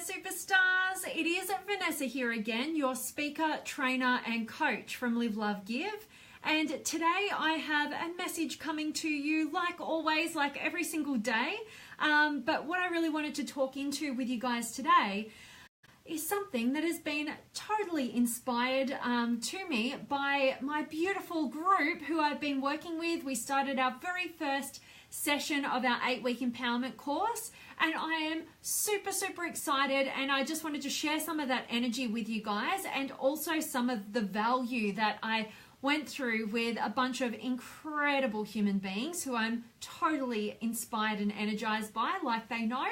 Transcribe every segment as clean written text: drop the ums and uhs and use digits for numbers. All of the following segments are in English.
superstars. It is Vanessa here again, your speaker, trainer and coach from Live, Love, Give. And today I have a message coming to you like always, like every single day. But what I really wanted to talk into with you guys today is something that has been totally inspired to me by my beautiful group who I've been working with. We started our very first session of our 8-week empowerment course, and I am super excited, and I just wanted to share some of that energy with you guys, and also some of the value that I went through with a bunch of incredible human beings who I'm totally inspired and energized by, like they know.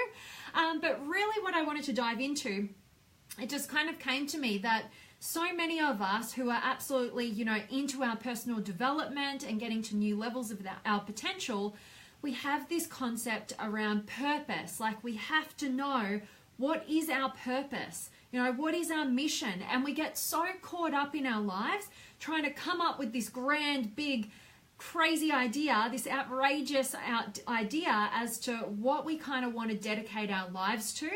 But really what I wanted to dive into, it just kind of came to me that so many of us who are absolutely, into our personal development and getting to new levels of our potential, we have this concept around purpose. Like, we have to know what is our purpose, what is our mission, and we get so caught up in our lives trying to come up with this grand, big, crazy idea, this outrageous idea as to what we kind of want to dedicate our lives to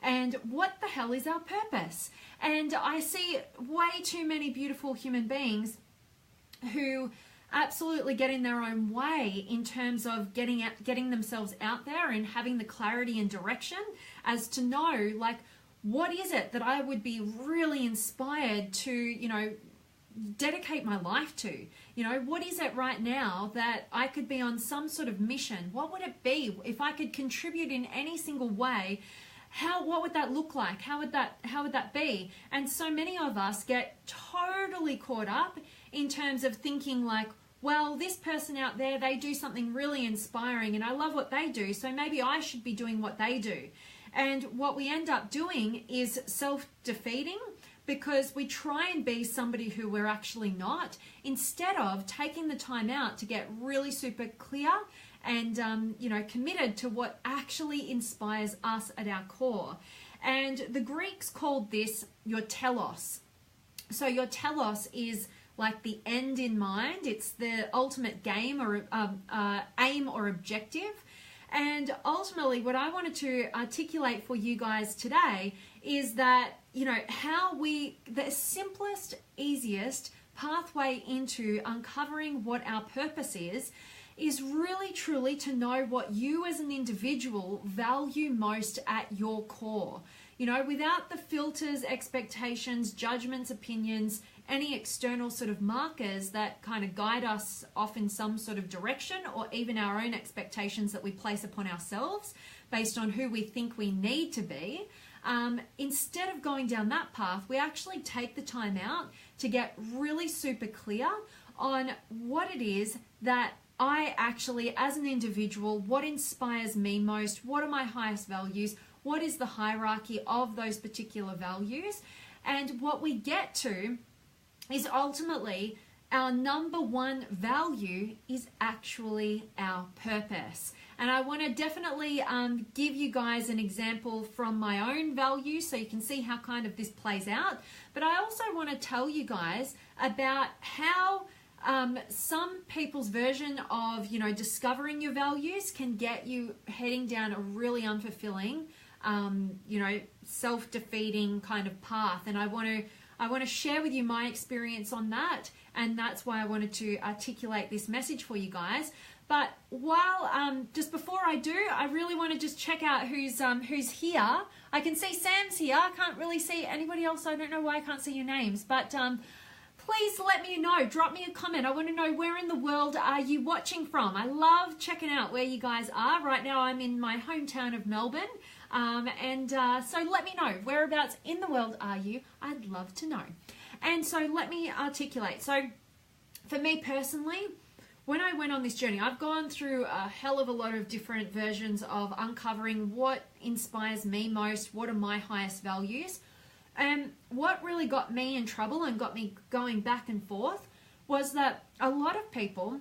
and what the hell is our purpose. And I see way too many beautiful human beings who absolutely get in their own way in terms of getting themselves out there and having the clarity and direction as to know, like, what is it that I would be really inspired to, dedicate my life to? What is it right now that I could be on some sort of mission? What would it be if I could contribute in any single way? What would that look like? How would that be? And so many of us get totally caught up in terms of thinking like, well, this person out there, they do something really inspiring and I love what they do, so maybe I should be doing what they do. And what we end up doing is self-defeating, because we try and be somebody who we're actually not, instead of taking the time out to get really super clear and committed to what actually inspires us at our core. And the Greeks called this your telos. So your telos is like the end in mind. It's the ultimate game or aim or objective. And ultimately what I wanted to articulate for you guys today is that, the simplest, easiest pathway into uncovering what our purpose is really truly to know what you as an individual value most at your core. Without the filters, expectations, judgments, opinions, any external sort of markers that kind of guide us off in some sort of direction, or even our own expectations that we place upon ourselves based on who we think we need to be. Instead of going down that path, we actually take the time out to get really super clear on what it is that I actually, as an individual, what inspires me most, what are my highest values, what is the hierarchy of those particular values. And what we get to is ultimately our number one value is actually our purpose. And I want to definitely give you guys an example from my own values so you can see how kind of this plays out. But I also want to tell you guys about how some people's version of, discovering your values can get you heading down a really unfulfilling, self-defeating kind of path. And I want to share with you my experience on that, and that's why I wanted to articulate this message for you guys. But while just before I do, I really want to just check out who's here. I can see Sam's here. I can't really see anybody else. I don't know why I can't see your names, but please let me know. Drop me a comment. I want to know, where in the world are you watching from? I love checking out where you guys are. Right now I'm in my hometown of Melbourne. So let me know, whereabouts in the world are you? I'd love to know. And so let me articulate. So for me personally, when I went on this journey, I've gone through a hell of a lot of different versions of uncovering what inspires me most, what are my highest values. And what really got me in trouble and got me going back and forth was that a lot of people,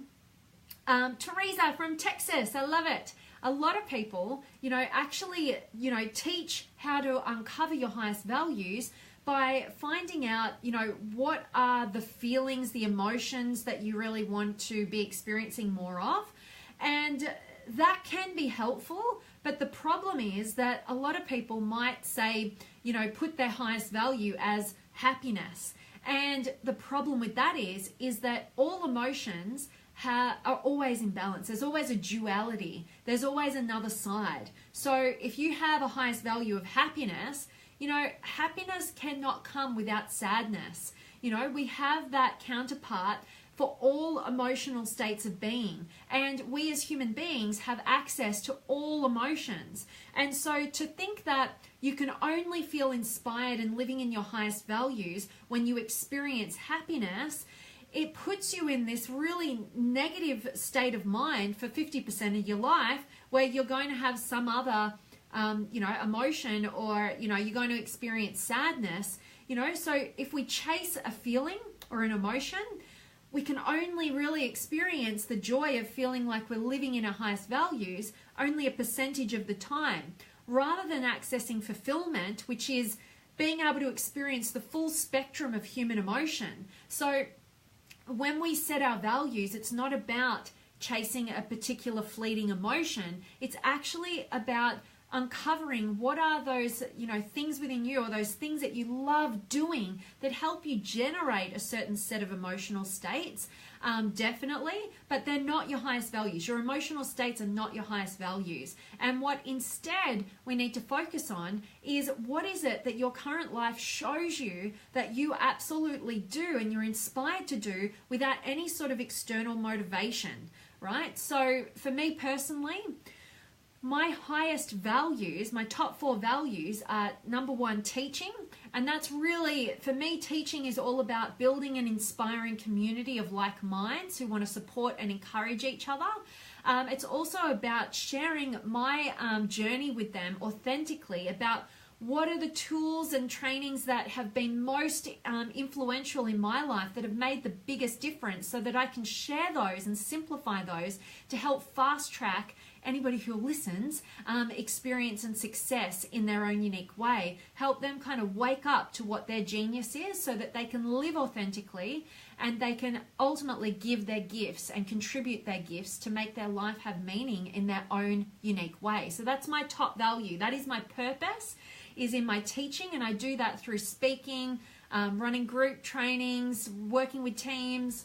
Teresa from Texas, I love it. A lot of people, actually, teach how to uncover your highest values by finding out, what are the feelings, the emotions that you really want to be experiencing more of. And that can be helpful, but the problem is that a lot of people might say, put their highest value as happiness. And the problem with that is that all emotions are always in balance. There's always a duality. There's always another side. So if you have a highest value of happiness, happiness cannot come without sadness. We have that counterpart for all emotional states of being. And we as human beings have access to all emotions. And so to think that you can only feel inspired and living in your highest values when you experience happiness, it puts you in this really negative state of mind for 50% of your life, where you're going to have some other emotion, or you're going to experience sadness. So if we chase a feeling or an emotion, we can only really experience the joy of feeling like we're living in our highest values only a percentage of the time, rather than accessing fulfillment, which is being able to experience the full spectrum of human emotion. So when we set our values, it's not about chasing a particular fleeting emotion. It's actually about uncovering what are those, things within you, or those things that you love doing that help you generate a certain set of emotional states, definitely, but they're not your highest values. Your emotional states are not your highest values. And what instead we need to focus on is, what is it that your current life shows you that you absolutely do and you're inspired to do without any sort of external motivation, right? So for me personally, my highest values, my top 4 values are, number 1, teaching. And that's really, for me, teaching is all about building an inspiring community of like minds who want to support and encourage each other. It's also about sharing my journey with them authentically, about what are the tools and trainings that have been most influential in my life, that have made the biggest difference, so that I can share those and simplify those to help fast track anybody who listens experience and success in their own unique way. Help them kind of wake up to what their genius is, so that they can live authentically and they can ultimately give their gifts and contribute their gifts to make their life have meaning in their own unique way. So that's my top value. That is my purpose, is in my teaching, and I do that through speaking, running group trainings, working with teams,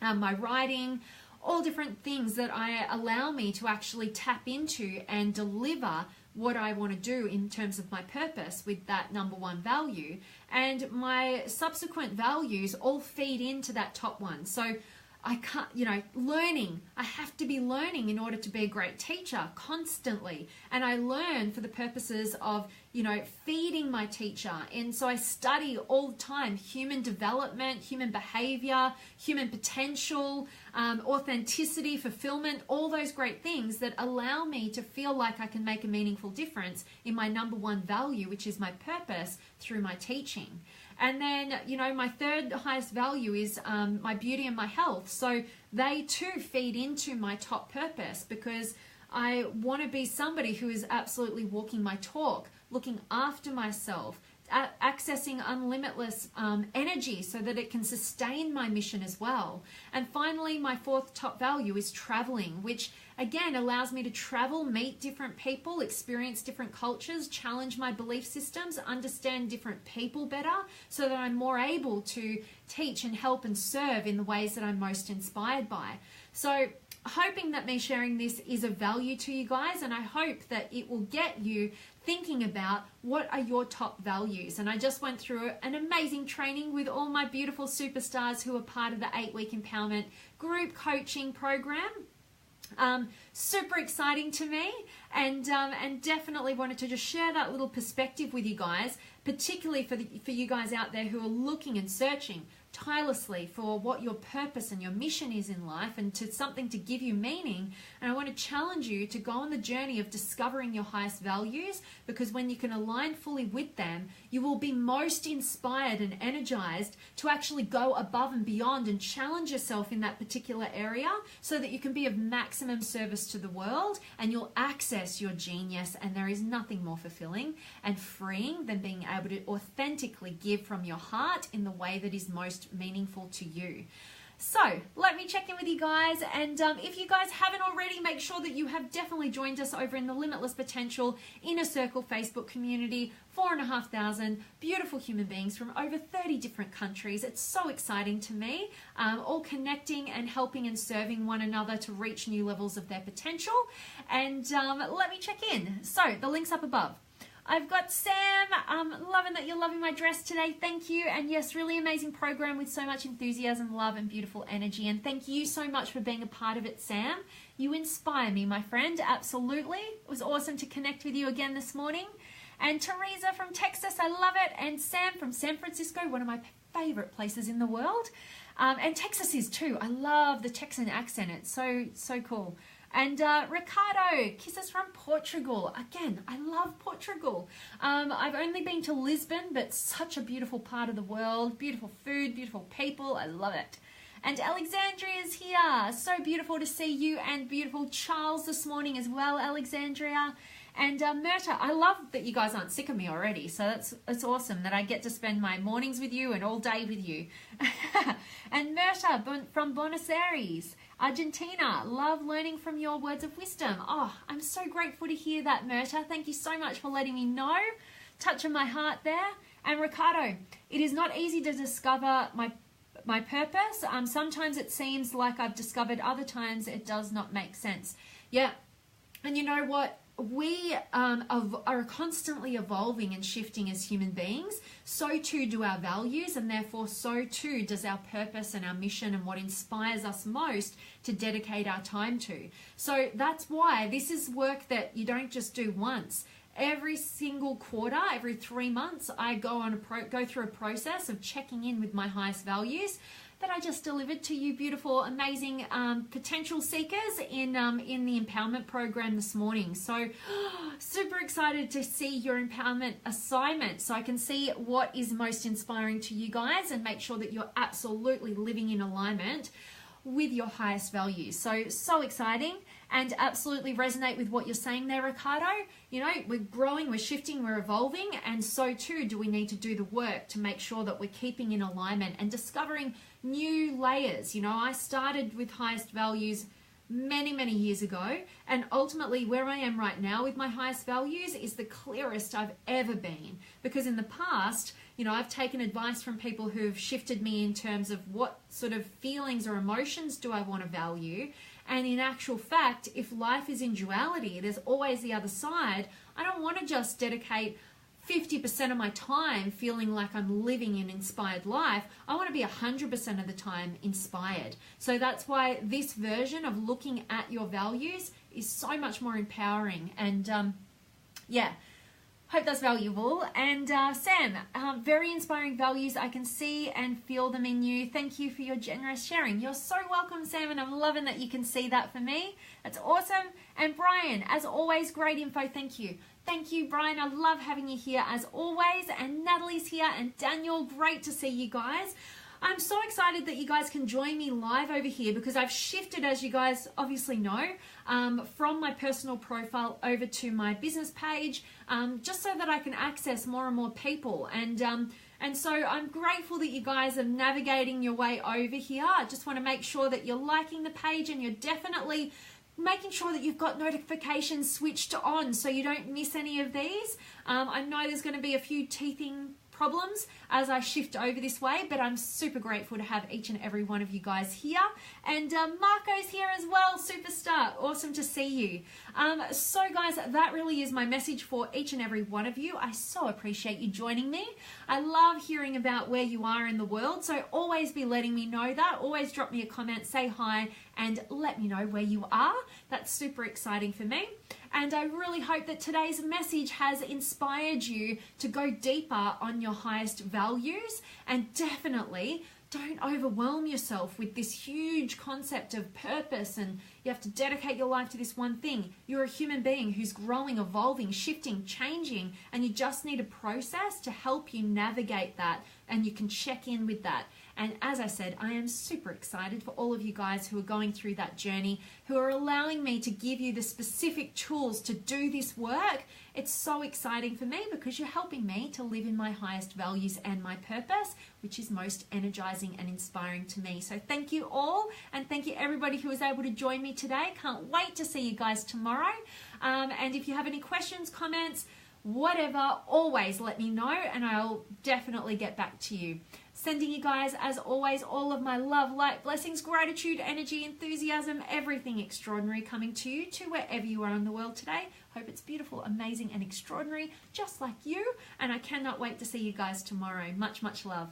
my writing, all different things that allow me to actually tap into and deliver what I want to do in terms of my purpose with that number 1 value. And my subsequent values all feed into that top one. So I can't, learning. I have to be learning in order to be a great teacher constantly. And I learn for the purposes of, feeding my teacher. And so I study all the time: human development, human behavior, human potential, authenticity, fulfillment, all those great things that allow me to feel like I can make a meaningful difference in my number 1 value, which is my purpose, through my teaching. And then, my third highest value is my beauty and my health. So they too feed into my top purpose, because I want to be somebody who is absolutely walking my talk, looking after myself, accessing unlimitless energy so that it can sustain my mission as well. And finally, my 4th top value is traveling, which again allows me to travel, meet different people, experience different cultures, challenge my belief systems, understand different people better, so that I'm more able to teach and help and serve in the ways that I'm most inspired by. So hoping that me sharing this is of value to you guys, and I hope that it will get you thinking about what are your top values. And I just went through an amazing training with all my beautiful superstars who are part of the 8-week empowerment group coaching program. Super exciting to me, and definitely wanted to just share that little perspective with you guys, particularly for you guys out there who are looking and searching tirelessly for what your purpose and your mission is in life, and to something to give you meaning. And I want to challenge you to go on the journey of discovering your highest values, because when you can align fully with them, you will be most inspired and energized to actually go above and beyond and challenge yourself in that particular area, so that you can be of maximum service to the world, and you'll access your genius. And there is nothing more fulfilling and freeing than being able to authentically give from your heart in the way that is most meaningful to you. So let me check in with you guys, and if you guys haven't already, make sure that you have definitely joined us over in the Limitless Potential Inner Circle Facebook community. 4,500 beautiful human beings from over 30 different countries. It's so exciting to me, all connecting and helping and serving one another to reach new levels of their potential. And let me check in. So the link's up above. I've got Sam, loving that you're loving my dress today. Thank you. And yes, really amazing program with so much enthusiasm, love, and beautiful energy. And thank you so much for being a part of it, Sam. You inspire me, my friend. Absolutely. It was awesome to connect with you again this morning. And Teresa from Texas, I love it. And Sam from San Francisco, one of my favorite places in the world. And Texas is too. I love the Texan accent. It's so cool. And Ricardo, kisses from Portugal. Again, I love Portugal. I've only been to Lisbon, but such a beautiful part of the world. Beautiful food, beautiful people. I love it. And Alexandria is here. So beautiful to see you, and beautiful Charles this morning as well, Alexandria. And Myrta, I love that you guys aren't sick of me already. So it's awesome that I get to spend my mornings with you and all day with you. And Myrta from Buenos Aires, Argentina, love learning from your words of wisdom. Oh, I'm so grateful to hear that, Myrta. Thank you so much for letting me know. Touch of my heart there. And Ricardo, it is not easy to discover my purpose. Sometimes it seems like I've discovered, other times it does not make sense. Yeah, and you know what? We are constantly evolving and shifting as human beings. So too do our values, and therefore so too does our purpose and our mission and what inspires us most to dedicate our time to. So that's why this is work that you don't just do once. Every single quarter, every 3 months, I go through a process of checking in with my highest values that I just delivered to you, beautiful, amazing potential seekers in the empowerment program this morning. So super excited to see your empowerment assignment, so I can see what is most inspiring to you guys and make sure that you're absolutely living in alignment with your highest values. So exciting, and absolutely resonate with what you're saying there, Ricardo. You know, we're growing, we're shifting, we're evolving, and so too do we need to do the work to make sure that we're keeping in alignment and discovering new layers. You know, I started with highest values many years ago, and ultimately where I am right now with my highest values is the clearest I've ever been, because in the past, you know, I've taken advice from people who've shifted me in terms of what sort of feelings or emotions do I want to value. And in actual fact, if life is in duality, there's always the other side. I don't want to just dedicate 50% of my time feeling like I'm living an inspired life. I want to be 100% of the time inspired. So that's why this version of looking at your values is so much more empowering. And yeah, hope that's valuable. And Sam, very inspiring values. I can see and feel them in you. Thank you for your generous sharing. You're so welcome, Sam, and I'm loving that you can see that for me. That's awesome. And Brian, as always, great info. Thank you. Thank you, Brian. I love having you here as always. And Natalie's here, and Daniel, great to see you guys. I'm so excited that you guys can join me live over here, because I've shifted, as you guys obviously know, from my personal profile over to my business page, just so that I can access more and more people. And so I'm grateful that you guys are navigating your way over here. I just want to make sure that you're liking the page, and you're definitely making sure that you've got notifications switched on so you don't miss any of these. I know there's going to be a few teething problems as I shift over this way, but I'm super grateful to have each and every one of you guys here. And Marco's here as well, superstar, awesome to see you. So guys, that really is my message for each and every one of you. I so appreciate you joining me. I love hearing about where you are in the world, so always be letting me know that. Always drop me a comment, say hi, and let me know where you are. That's super exciting for me. And I really hope that today's message has inspired you to go deeper on your highest values, and definitely don't overwhelm yourself with this huge concept of purpose and you have to dedicate your life to this one thing. You're a human being who's growing, evolving, shifting, changing, and you just need a process to help you navigate that, and you can check in with that. And as I said, I am super excited for all of you guys who are going through that journey, who are allowing me to give you the specific tools to do this work. It's so exciting for me because you're helping me to live in my highest values and my purpose, which is most energizing and inspiring to me. So thank you all, and thank you everybody who was able to join me today. Can't wait to see you guys tomorrow. And if you have any questions, comments, whatever, always let me know and I'll definitely get back to you. Sending you guys, as always, all of my love, light, blessings, gratitude, energy, enthusiasm, everything extraordinary coming to you, to wherever you are in the world today. Hope it's beautiful, amazing, and extraordinary, just like you. And I cannot wait to see you guys tomorrow. Much, much love.